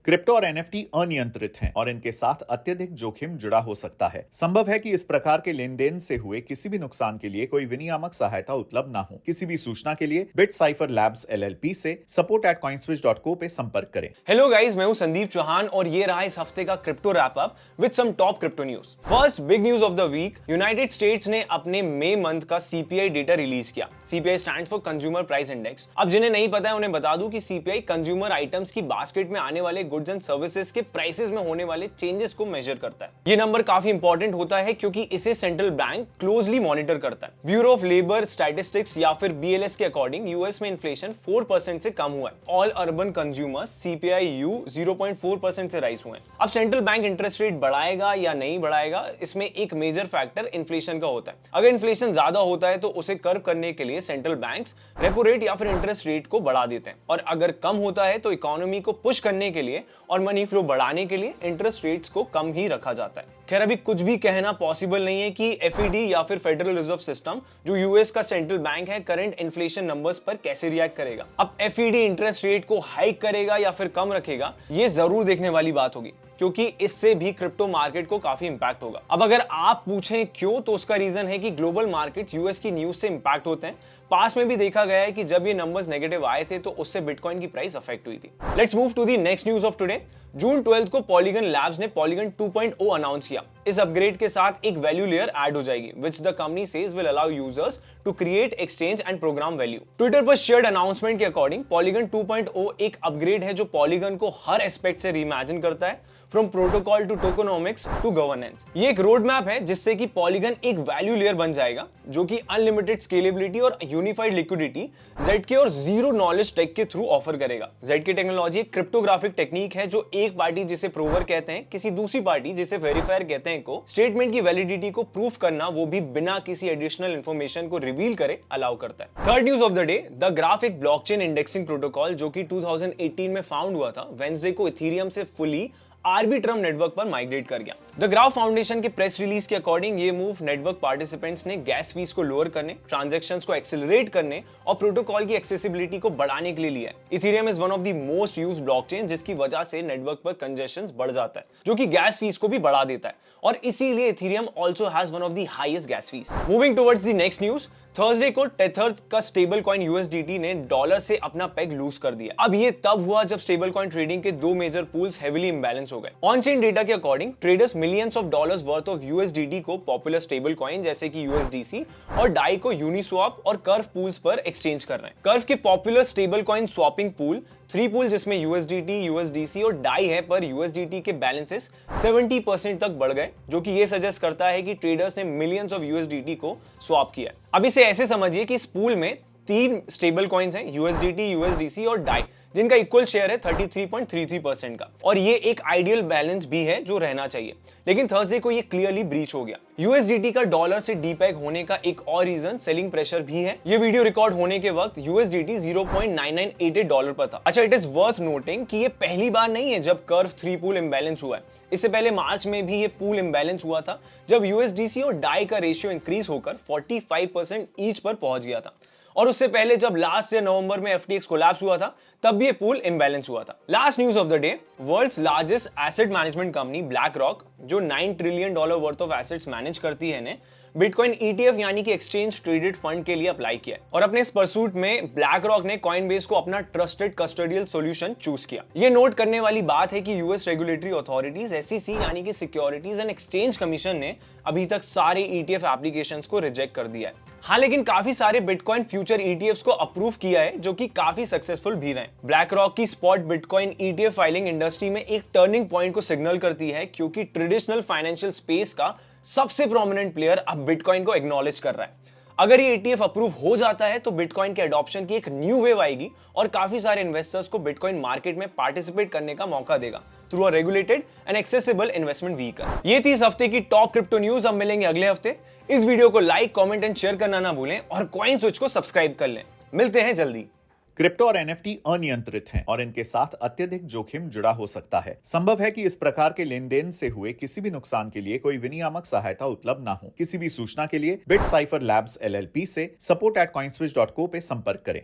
Crypto और NFT अनियंत्रित हैं और इनके साथ अत्यधिक जोखिम जुड़ा हो सकता है। संभव है कि इस प्रकार के लेन देन से हुए किसी भी नुकसान के लिए कोई विनियामक सहायता उपलब्ध ना हो। किसी भी सूचना के लिए बिटसाइफर लैब्स एलएलपी से support@coinswitch.co पे संपर्क करें। हेलो गाइस, मैं हूं संदीप चौहान और ये रहा इस हफ्ते का crypto wrap up with some top crypto news. First big news of the week, United States ने अपने मई मंथ का सीपीआई डेटा रिलीज किया। CPI stands for consumer price index. अब जिन्हें नहीं पता है उन्हें बता दूं कि सीपीआई कंज्यूमर आइटम्स की बास्केट में आने वाले गुड्स एंड सर्विसेज के प्राइसेस में होने वाले चेंजेस को मेजर करता है। ये नंबर काफी इंपॉर्टेंट होता है क्योंकि इसे सेंट्रल बैंक क्लोजली मॉनिटर करता है। ब्यूरो ऑफ लेबर स्टैटिस्टिक्स या फिर बीएलएस के अकॉर्डिंग यूएस में इन्फ्लेशन 4% से कम हुआ है। All urban consumers CPI you 0.4% से राइज हुए हैं। अब सेंट्रल बैंक इंटरेस्ट रेट बढ़ाएगा या नहीं बढ़ाएगा, इसमें एक मेजर फैक्टर इन्फ्लेशन का होता है। अगर इन्फ्लेशन ज्यादा होता है तो उसे कर्व करने के लिए सेंट्रल बैंक्स रेपो रेट या फिर इंटरेस्ट रेट को बढ़ा देते हैं, और अगर कम होता है तो इकोनॉमी को पुश करने के लिए और मनी फ्लो बढ़ाने के लिए इंटरेस्ट रेट्स को कम ही रखा जाता है। खैर, अभी कुछ भी कहना पॉसिबल नहीं है कि एफईडी या फिर फेडरल रिजर्व सिस्टम, जो यूएस का सेंट्रल बैंक है, करंट इन्फ्लेशन नंबर्स पर कैसे रिएक्ट करेगा। अब एफईडी इंटरेस्ट रेट को हाइक करेगा या फिर कम रखेगा, ये जरूर देखने वाली बात होगी, क्योंकि इससे भी क्रिप्टो मार्केट को काफी इंपैक्ट होगा। अब अगर आप पूछें क्यों, तो उसका रीजन है कि ग्लोबल मार्केट्स यूएस की न्यूज से इंपैक्ट होते हैं। पास में भी देखा गया है कि जब ये नंबर्स नेगेटिव आए थे तो उससे बिटकॉइन की प्राइस अफेक्ट हुई थी। Let's move to the next news of today. June 12 को पॉलीगन लैब्स ने पॉलीगन 2.0 अनाउंस किया। इस अपग्रेड के साथ एक वैल्यू लेयर ऐड हो जाएगी, which the company says will allow users to create, exchange and program value। Twitter पर शेयर्ड अनाउंसमेंट के अकॉर्डिंग पॉलीगन 2.0 एक अपग्रेड है जो पॉलीगन को हर एस्पेक्ट से रीइमेजिन करता है, from protocol to tokenomics to governance. ये एक रोड मैप है जिससे कि पॉलीगन एक वैल्यू लेयर बन जाएगा जो कि अनलिमिटेड स्केलेबिलिटी और यूनिफाइड लिक्विडिटी ZK और जीरो नॉलेज टेक के थ्रू ऑफर करेगा। ZK टेक्नोलॉजी एक क्रिप्टोग्राफिक टेक्निक है जो एक पार्टी जिसे प्रूवर कहते हैं, किसी दूसरी पार्टी जिसे वेरीफायर कहते हैं को स्टेटमेंट की वैलिडिटी को प्रूफ करना, वो भी बिना किसी एडिशनल इंफॉर्मेशन को रिवील करे, अलाउ करता है। Third news of the day, the graph एक ब्लॉकचेन इंडेक्सिंग प्रोटोकॉल जो कि 2018 में फाउंड हुआ था, वेंसडे को इथेरियम से फुली आर्बिट्रम नेटवर्क पर माइग्रेट कर गया। द ग्राफ फाउंडेशन के प्रेस रिलीज के अकॉर्डिंग ये मूव नेटवर्क पार्टिसिपेंट्स ने गैस फीस को लोअर करने, ट्रांजैक्शंस को एक्सेलरेट करने और प्रोटोकॉल की एक्सेसिबिलिटी को बढ़ाने के लिए लिया है। Ethereum is one of the most used blockchain, जिसकी वजह से नेटवर्क पर कंजेशन बढ़ जाता है, जो कि गैस फीस को भी बढ़ा देता है, और इसीलिए Ethereum also has one of the highest gas fees. Moving towards the next news, Thursday को टेथर का स्टेबल कॉइन यूएसडीटी ने डॉलर से अपना पेग लूज कर दिया। अब ये तब हुआ जब स्टेबल कॉइन ट्रेडिंग के दो मेजर पूल्स हेवीली इंबैलेंस हो गए। ऑन चेन डेटा के according traders millions of dollars worth of USDT को पॉपुलर स्टेबल कॉइन जैसे कि यूएसडीसी और डाई को यूनिस्वैप और कर्व पूल्स पर एक्सचेंज कर रहे हैं। कर्व के popular stable coin swapping pool 3 pool, जिसमें यूएसडीटी, यूएसडीसी और डाई है, पर यूएसडीटी के बैलेंसेस 70% तक बढ़ गए, जो कि ये सजेस्ट करता है कि ट्रेडर्स ने मिलियंस ऑफ यूएसडीटी को स्वैप किया। अब इसे ऐसे समझिए कि इस पूल में 3 स्टेबल कॉइन्स हैं, यूएसडीटी, यूएसडीसी और डाई, जिनका इक्वल शेयर है 33.33% का, और ये एक आइडियल बैलेंस भी है जो रहना चाहिए। लेकिन थर्सडे को ये क्लियरली ब्रीच हो गया। यूएसडीटी का डॉलर से डीपेग होने का एक और रीजन सेलिंग प्रेशर भी है। ये वीडियो रिकॉर्ड होने के वक्त यूएसडीटी $0.9988 पर था। अच्छा, इट इज वर्थ नोटिंग कि ये पहली बार नहीं है जब कर्व 3 पूल इंबैलेंस हुआ है। इससे पहले मार्च में भी ये पूल इंबैलेंस हुआ था, जब यूएसडीसी और डाई का रेशियो इंक्रीज होकर 45% ईच पर पहुंच गया था, और उससे पहले जब लास्ट ईयर नवंबर में एफटीएक्स कोलैप्स हुआ था, तब भी ये पूल इंबैलेंस हुआ था। Last news of the day, world's largest asset management company BlackRock, जो $9 trillion worth of assets manage करती है, ने बिटकॉइन ईटीएफ यानी कि एक्सचेंज ट्रेडेड फंड के लिए अप्लाई किया, और अपने इस परसूट में ब्लैक रॉक ने कॉइनबेस को अपना ट्रस्टेड कस्टोडियल सॉल्यूशन चूज किया। ये नोट करने वाली बात है कि यूएस रेगुलेटरी अथॉरिटीज एसईसी यानी कि सिक्योरिटीज एंड एक्सचेंज कमीशन ने अभी तक सारे ईटीएफ एप्लीकेशंस को रिजेक्ट कर दिया है। हाँ, लेकिन काफी सारे बिटकॉइन फ्यूचर ईटीएफ्स को अप्रूव किया है, जो कि काफी सक्सेसफुल भी रहे। ब्लैक रॉक की spot bitcoin ETF filing industry में एक टर्निंग पॉइंट को सिग्नल करती है, क्योंकि ट्रेडिशनल फाइनेंशियल स्पेस का सबसे प्रोमिनेंट प्लेयर अब बिटकॉइन को एक्नॉलेज कर रहा है। अगर ये ईटीएफ अप्रूव हो जाता है तो बिटकॉइन के अडॉप्शन की एक न्यू वेव आएगी और काफी सारे इन्वेस्टर्स को बिटकॉइन मार्केट में पार्टिसिपेट करने का मौका देगा through a regulated and accessible investment vehicle. ये थी इस हफ्ते की टॉप क्रिप्टो न्यूज। अब मिलेंगे अगले हफ्ते। इस वीडियो को लाइक, कमेंट एंड शेयर करना ना भूलें, और कॉइन स्विच को सब्सक्राइब कर लें। मिलते हैं जल्दी। क्रिप्टो और एनएफटी अनियंत्रित हैं और इनके साथ अत्यधिक जोखिम जुड़ा हो सकता है। संभव है कि इस प्रकार के लेन देन से हुए किसी भी नुकसान के लिए कोई विनियामक सहायता उपलब्ध ना हो। किसी भी सूचना के लिए बिटसाइफर लैब्स एलएलपी से support@coinswitch.co पे संपर्क करें।